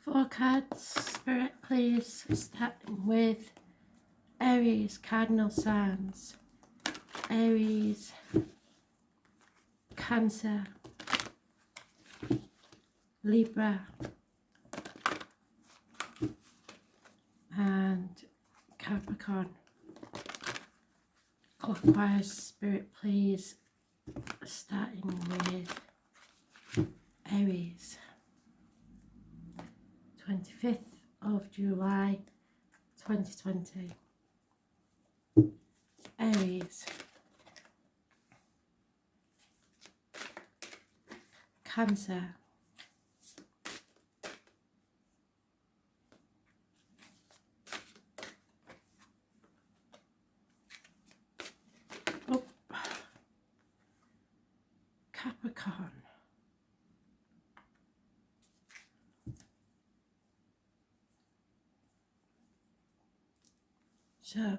Four cards, Spirit, please. Starting with Aries, Cardinal signs. Aries, Cancer, Libra, and Capricorn. Clockwise, Spirit, please. Starting with Aries. 25th of July 2020. Aries. Cancer. Oh. Capricorn. So,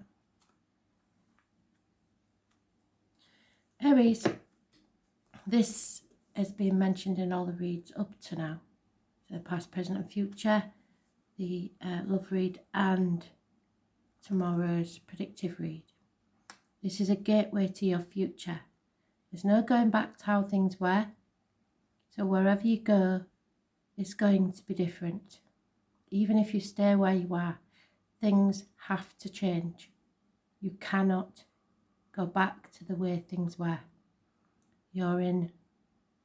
Aries, this has been mentioned in all the reads up to now. The past, present and future, the love read and tomorrow's predictive read. This is a gateway to your future. There's no going back to how things were. So wherever you go, it's going to be different. Even if you stay where you are, things have to change. You cannot go back to the way things were. You're in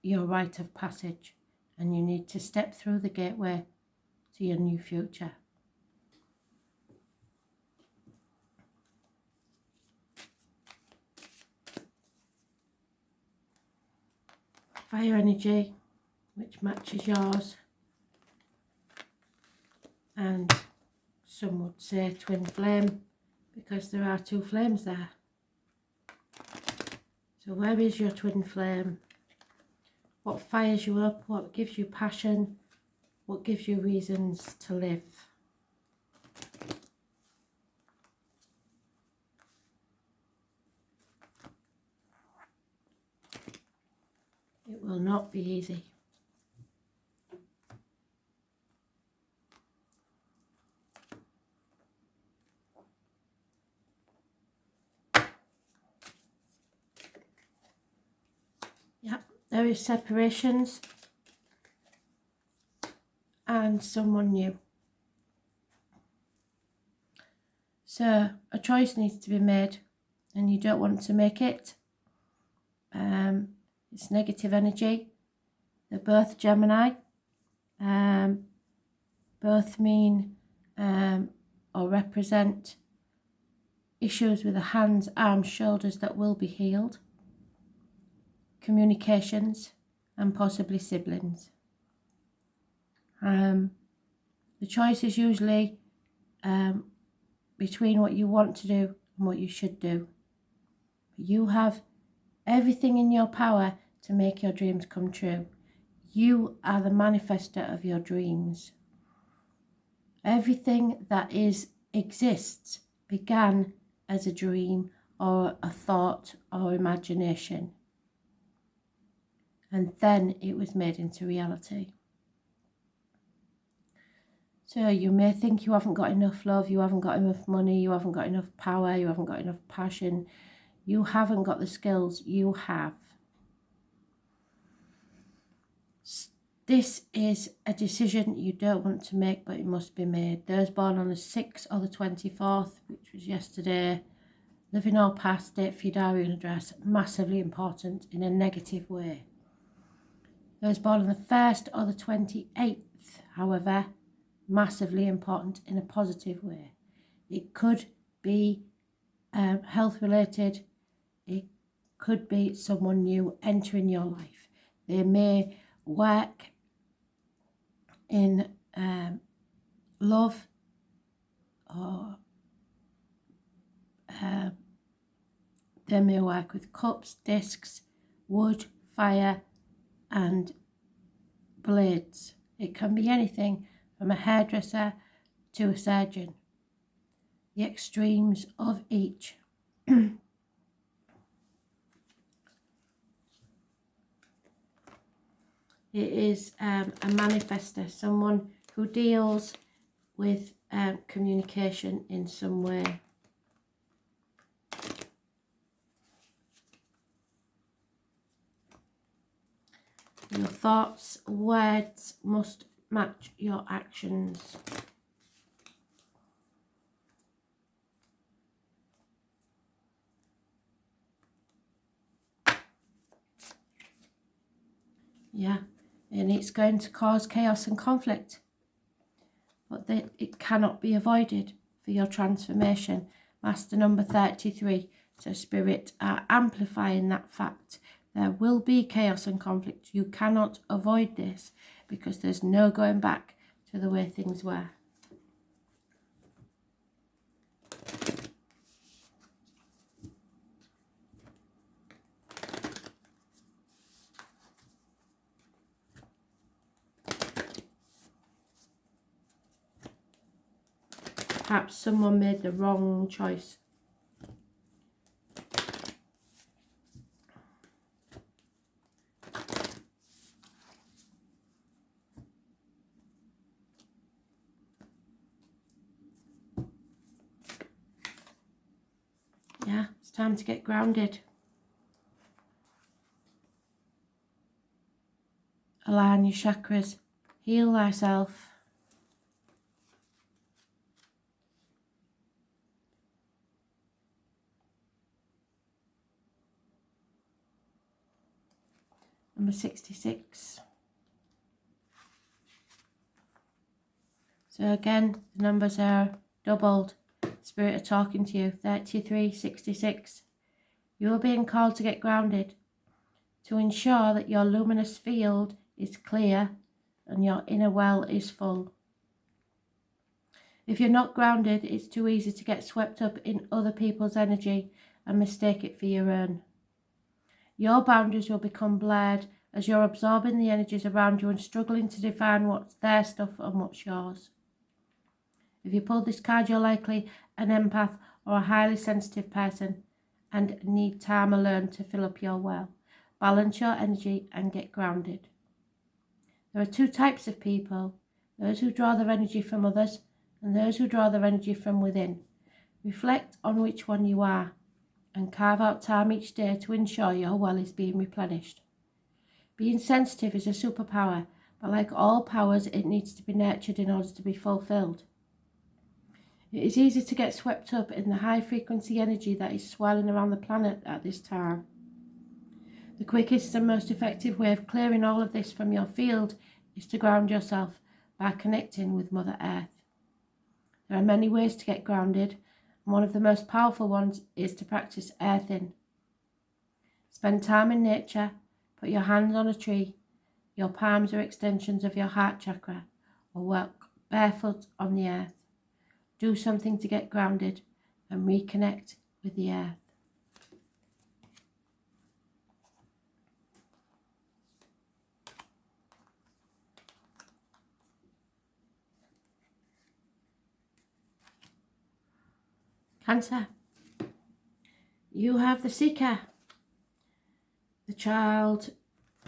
your rite of passage and you need to step through the gateway to your new future. Fire energy, which matches yours, and some would say twin flame, because there are two flames there. So where is your twin flame? What fires you up? What gives you passion? What gives you reasons to live? It will not be easy. Yep, there is separations and someone new. So a choice needs to be made and you don't want to make it. It's negative energy. They're both Gemini. Both mean or represent issues with the hands, arms, shoulders that will be healed. Communications and possibly siblings. The choice is usually between what you want to do and what you should do. You have everything in your power to make your dreams come true. You are the manifester of your dreams. Everything that exists began as a dream or a thought or imagination. And then it was made into reality. So you may think you haven't got enough love, you haven't got enough money, you haven't got enough power, you haven't got enough passion. You haven't got the skills, you have. This is a decision you don't want to make, but it must be made. Those born on the 6th or the 24th, which was yesterday, living or past, date for your diary and address, massively important in a negative way. Those born on the 1st or the 28th, however, massively important in a positive way. It could be health related. It could be someone new entering your life. They may work in love or they may work with cups, discs, wood, fire and blades. It can be anything from a hairdresser to a surgeon. The extremes of each. It is a manifester, someone who deals with communication in some way. Your thoughts, words must match your actions. Yeah, and it's going to cause chaos and conflict, but it cannot be avoided for your transformation. Master number 33. So Spirit are amplifying that fact. There will be chaos and conflict. You cannot avoid this because there's no going back to the way things were. Perhaps someone made the wrong choice. Yeah, it's time to get grounded. Align your chakras. Heal thyself. Number 66. So again, the numbers are doubled. Spirit are talking to you. 33, 66. You are being called to get grounded, to ensure that your luminous field is clear and your inner well is full. If you're not grounded, it's too easy to get swept up in other people's energy and mistake it for your own. Your boundaries will become blurred as you're absorbing the energies around you and struggling to define what's their stuff and what's yours. If you pull this card, you're likely an empath or a highly sensitive person and need time alone to fill up your well. Balance your energy and get grounded. There are two types of people, those who draw their energy from others and those who draw their energy from within. Reflect on which one you are and carve out time each day to ensure your well is being replenished. Being sensitive is a superpower, but like all powers, it needs to be nurtured in order to be fulfilled. It is easy to get swept up in the high frequency energy that is swirling around the planet at this time. The quickest and most effective way of clearing all of this from your field is to ground yourself by connecting with Mother Earth. There are many ways to get grounded, and one of the most powerful ones is to practice earthing. Spend time in nature, put your hands on a tree, your palms are extensions of your heart chakra, or walk barefoot on the earth. Do something to get grounded and reconnect with the earth. Cancer. You have the seeker, the child,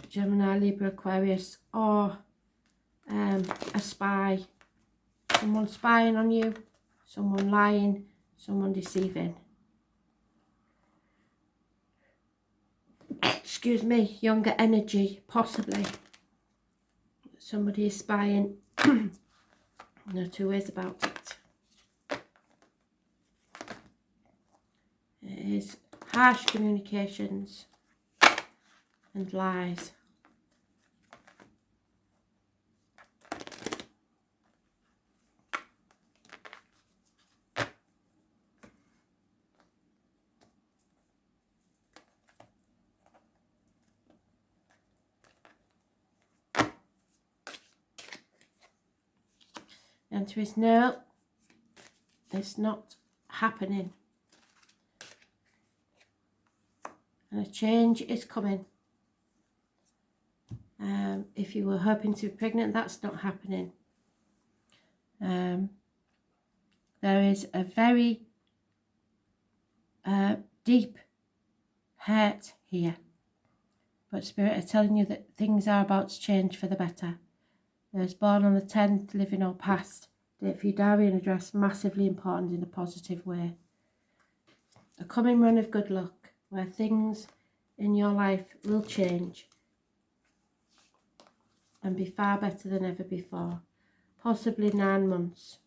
Gemini, Libra, Aquarius, or a spy. Someone spying on you, someone lying, someone deceiving. Excuse me, younger energy, possibly. Somebody is spying. No two ways about it. It is harsh communications and lies. The answer is no, it's not happening. And a change is coming. If you were hoping to be pregnant, that's not happening. There is a very deep hurt here. But Spirit are telling you that things are about to change for the better. Those born on the 10th, living or past. Date for your diary and address, massively important in a positive way. A coming run of good luck, where things in your life will change and be far better than ever before. Possibly 9 months.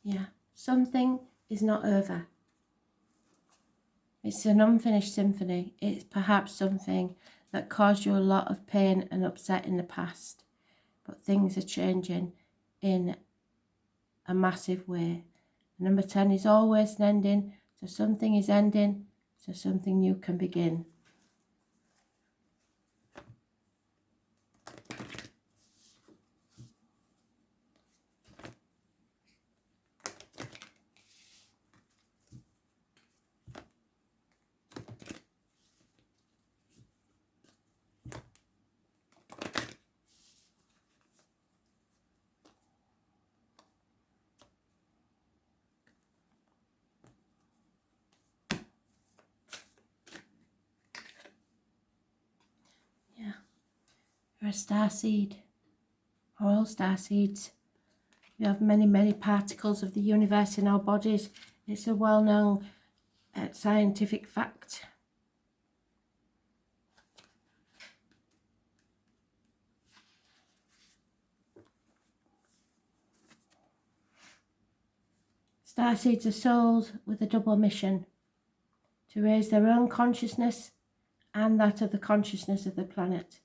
Yeah, something is not over. It's an unfinished symphony. It's perhaps something that caused you a lot of pain and upset in the past, but things are changing in a massive way. Number 10 is always an ending, so something is ending, so something new can begin. Yeah, you're a star seed, or all star seeds. We have many particles of the universe in our bodies. It's a well-known scientific fact. Starseeds are souls with a double mission: to raise their own consciousness and that of the consciousness of the planet.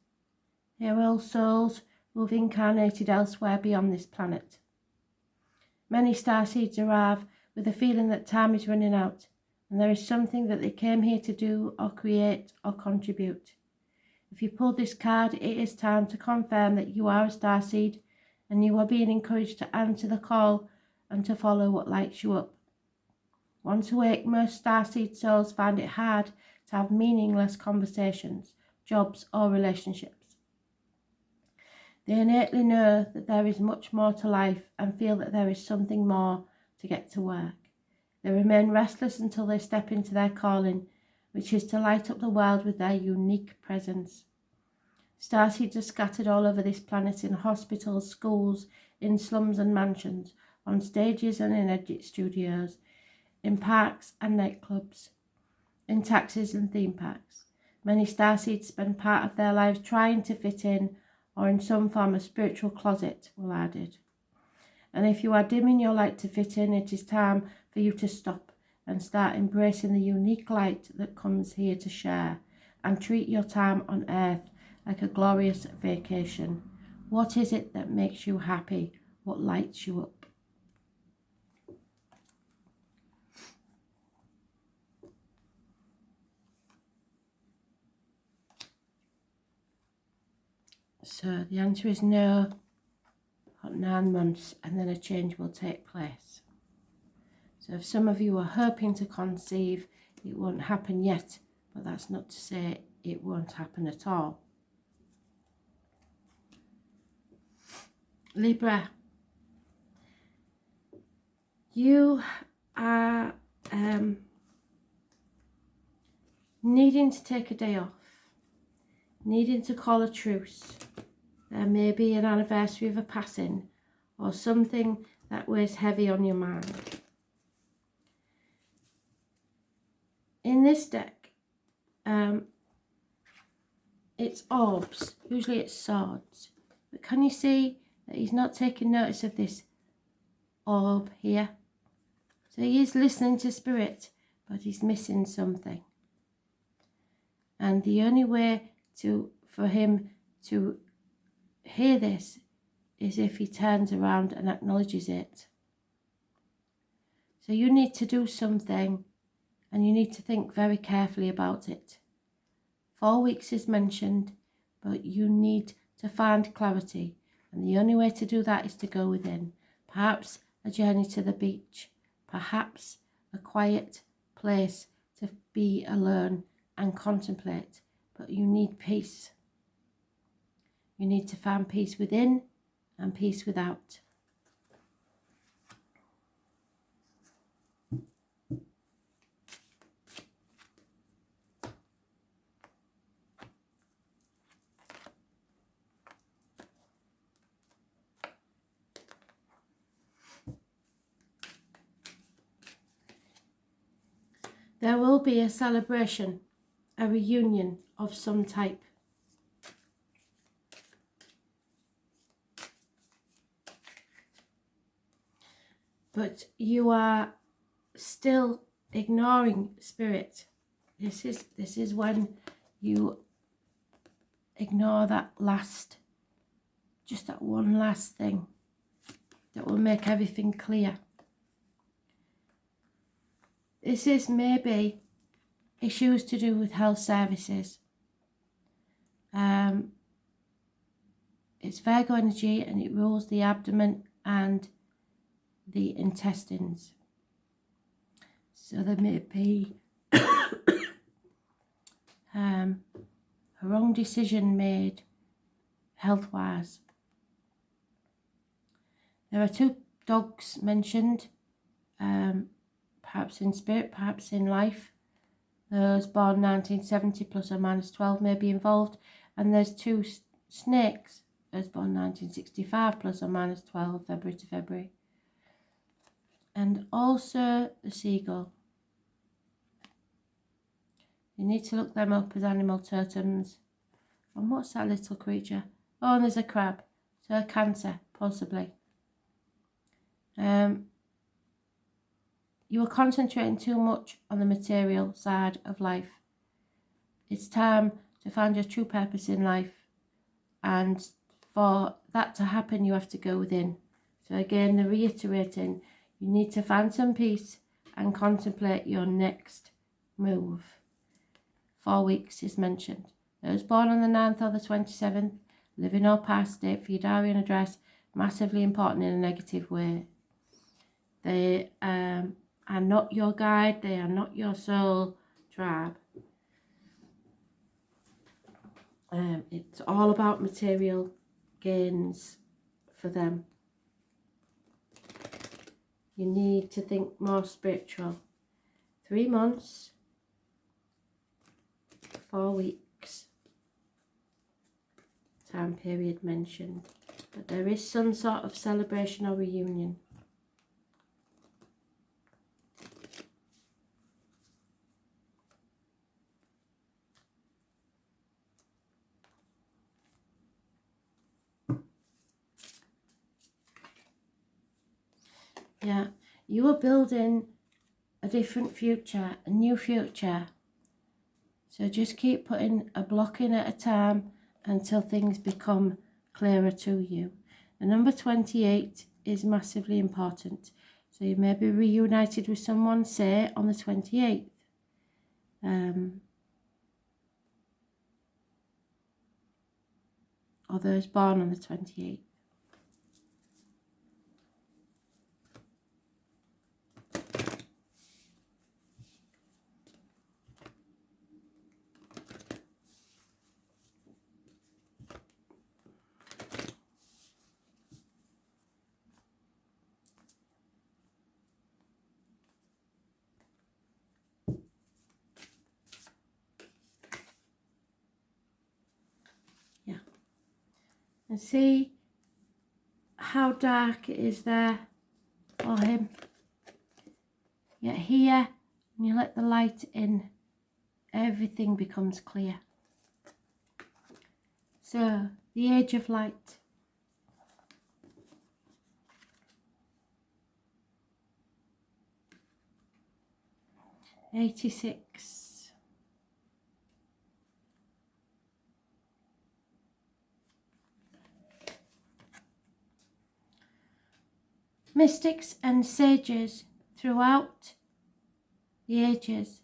They are all souls who have incarnated elsewhere beyond this planet. Many starseeds arrive with a feeling that time is running out, and there is something that they came here to do or create or contribute. If you pull this card, it is time to confirm that you are a starseed, and you are being encouraged to answer the call and to follow what lights you up. Once awake, most starseed souls find it hard to have meaningless conversations, jobs or relationships. They innately know that there is much more to life and feel that there is something more to get to work. They remain restless until they step into their calling, which is to light up the world with their unique presence. Starseeds are scattered all over this planet in hospitals, schools, in slums and mansions, on stages and in edit studios, in parks and nightclubs, in taxis and theme parks. Many starseeds spend part of their lives trying to fit in, or in some form of spiritual closet, will added. And if you are dimming your light to fit in, it is time for you to stop and start embracing the unique light that comes here to share, and treat your time on earth like a glorious vacation. What is it that makes you happy? What lights you up? So the answer is no, about 9 months, and then a change will take place. So if some of you are hoping to conceive, it won't happen yet, but that's not to say it won't happen at all. Libra, you are needing to take a day off, needing to call a truce. There may be an anniversary of a passing or something that weighs heavy on your mind. In this deck, it's orbs, usually it's swords. But can you see that he's not taking notice of this orb here? So he is listening to spirit, but he's missing something. And the only way for him to hear this is if he turns around and acknowledges it. So you need to do something, and you need to think very carefully about it. 4 weeks is mentioned, but you need to find clarity, and the only way to do that is to go within. Perhaps a journey to the beach, perhaps a quiet place to be alone and contemplate, but you need peace. You need to find peace within and peace without. There will be a celebration, a reunion of some type. But you are still ignoring spirit. This is when you ignore that last, just that one last thing that will make everything clear. This is maybe issues to do with health services. It's Virgo energy and it rules the abdomen and the intestines. So there may be a wrong decision made health-wise. There are 2 dogs mentioned, perhaps in spirit, perhaps in life. Those born 1970 plus or minus 12 may be involved. And there's 2 snakes, those born 1965 plus or minus 12, February to February. And also the seagull. You need to look them up as animal totems. And what's that little creature? Oh, and there's a crab. So a Cancer, possibly. You are concentrating too much on the material side of life. It's time to find your true purpose in life. And for that to happen, you have to go within. So again, the reiterating, you need to find some peace and contemplate your next move. 4 weeks is mentioned. Those born on the 9th or the 27th, living or past date for your diary and address, massively important in a negative way. They are not your guide, they are not your soul tribe. It's all about material gains for them. You need to think more spiritual. 3 months, 4 weeks, time period mentioned. But there is some sort of celebration or reunion. Yeah, you are building a different future, a new future. So just keep putting a block in at a time until things become clearer to you. The number 28 is massively important. So you may be reunited with someone, say, on the 28th. Or those born on the 28th. And see how dark it is there for him. Yet here, when you let the light in, everything becomes clear. So, the age of light. '86. Mystics and sages throughout the ages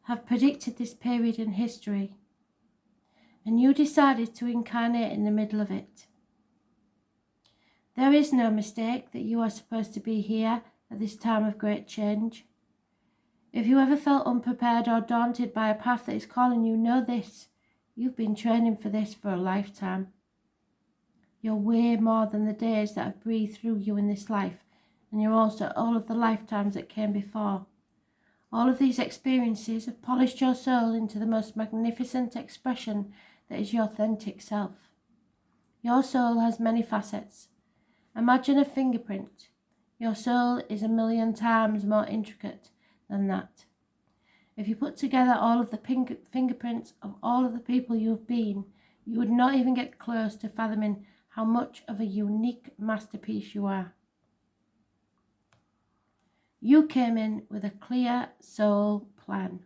have predicted this period in history, and you decided to incarnate in the middle of it. There is no mistake that you are supposed to be here at this time of great change. If you ever felt unprepared or daunted by a path that is calling you, know this. You've been training for this for a lifetime. You're way more than the days that have breathed through you in this life, and you're also all of the lifetimes that came before. All of these experiences have polished your soul into the most magnificent expression that is your authentic self. Your soul has many facets. Imagine a fingerprint. Your soul is 1,000,000 times more intricate than that. If you put together all of the fingerprints of all of the people you've been, you would not even get close to fathoming how much of a unique masterpiece you are. You came in with a clear soul plan.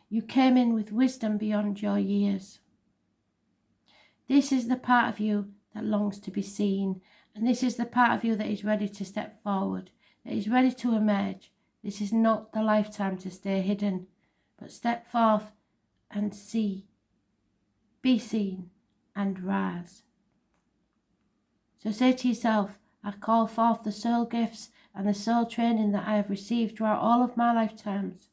You came in with wisdom beyond your years. This is the part of you that longs to be seen, and this is the part of you that is ready to step forward, that is ready to emerge. This is not the lifetime to stay hidden, but step forth and see, be seen, and rise. So say to yourself, I call forth the soul gifts and the soul training that I have received throughout all of my lifetimes.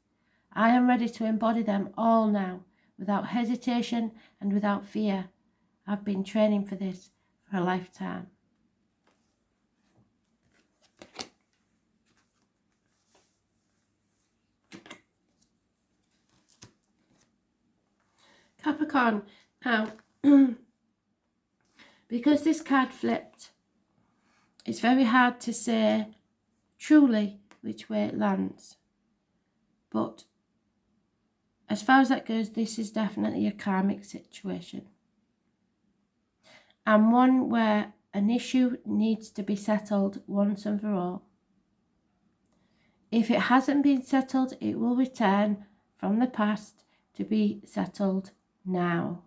I am ready to embody them all now, without hesitation and without fear. I've been training for this for a lifetime. Capricorn, now, because this card flipped, it's very hard to say truly which way it lands. But as far as that goes, this is definitely a karmic situation. And one where an issue needs to be settled once and for all. If it hasn't been settled, it will return from the past to be settled now.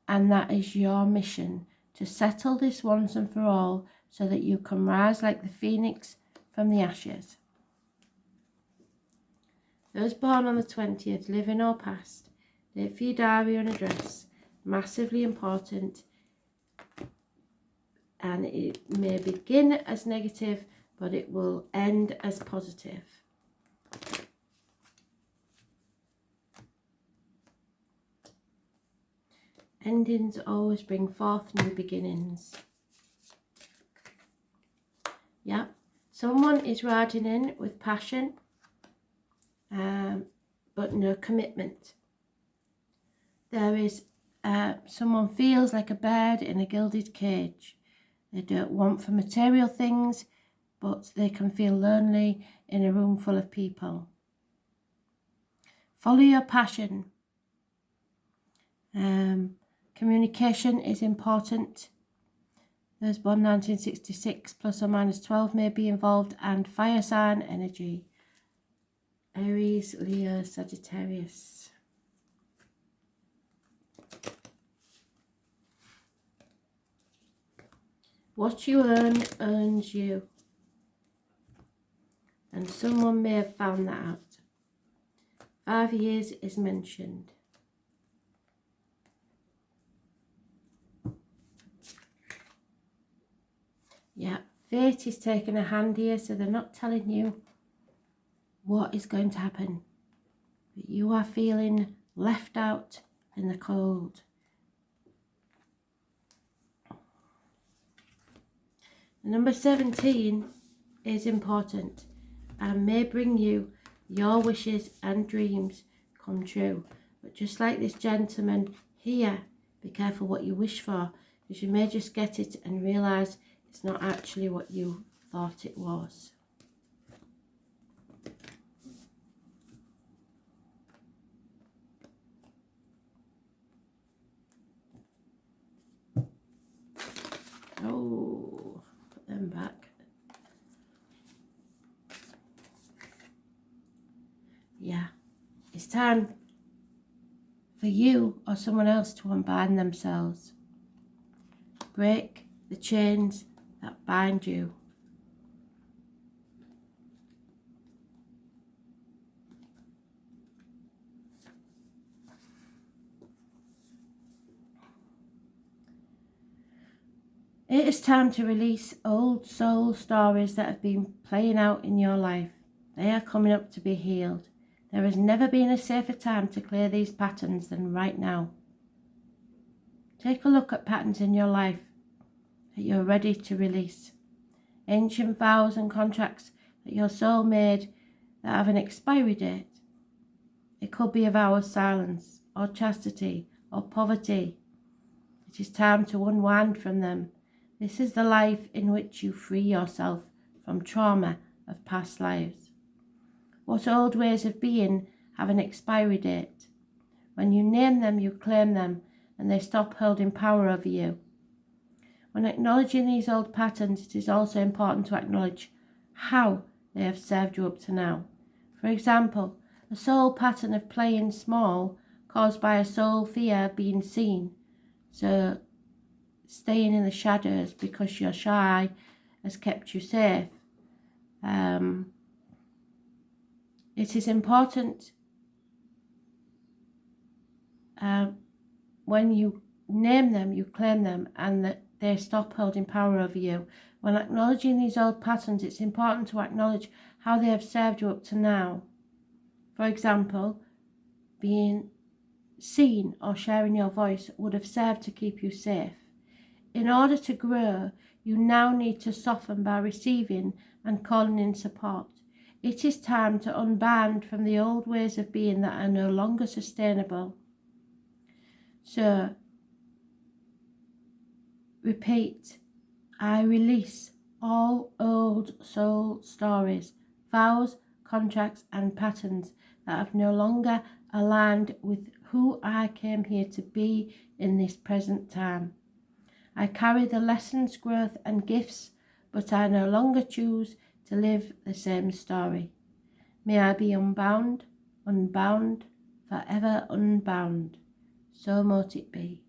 And that is your mission, to settle this once and for all so that you can rise like the phoenix from the ashes. Those born on the 20th, living or past, date for your diary and address, massively important, and it may begin as negative, but it will end as positive. Endings always bring forth new beginnings. Yeah, someone is riding in with passion, but no commitment. There is someone feels like a bird in a gilded cage. They don't want for material things, but they can feel lonely in a room full of people. Follow your passion. Communication is important. Those born 1966 plus or minus 12 may be involved, and fire sign energy. Aries, Leo, Sagittarius. What you earn earns you. And someone may have found that out. 5 years is mentioned. Yeah, fate is taking a hand here, so they're not telling you what is going to happen. But you are feeling left out in the cold. The number 17 is important and may bring you your wishes and dreams come true. But just like this gentleman here, be careful what you wish for, because you may just get it and realise it's not actually what you thought it was. Oh, put them back. Yeah, it's time for you or someone else to unbind themselves. Break the chains that bind you. It is time to release old soul stories that have been playing out in your life. They are coming up to be healed. There has never been a safer time to clear these patterns than right now. Take a look at patterns in your life that you're ready to release. Ancient vows and contracts that your soul made that have an expiry date. It could be a vow of silence, or chastity, or poverty. It is time to unwind from them. This is the life in which you free yourself from trauma of past lives. What old ways of being have an expiry date? When you name them, you claim them, and they stop holding power over you. When acknowledging these old patterns, it is also important to acknowledge how they have served you up to now. For example, a soul pattern of playing small caused by a soul fear of being seen. So staying in the shadows because you're shy has kept you safe. It is important when you name them, you claim them, and that they stop holding power over you. When acknowledging these old patterns, it's important to acknowledge how they have served you up to now. For example, being seen or sharing your voice would have served to keep you safe. In order to grow, you now need to soften by receiving and calling in support. It is time to unband from the old ways of being that are no longer sustainable. So, repeat, I release all old soul stories, vows, contracts and patterns that have no longer aligned with who I came here to be in this present time. I carry the lessons, growth and gifts, but I no longer choose to live the same story. May I be unbound, unbound, forever unbound. So mote it be.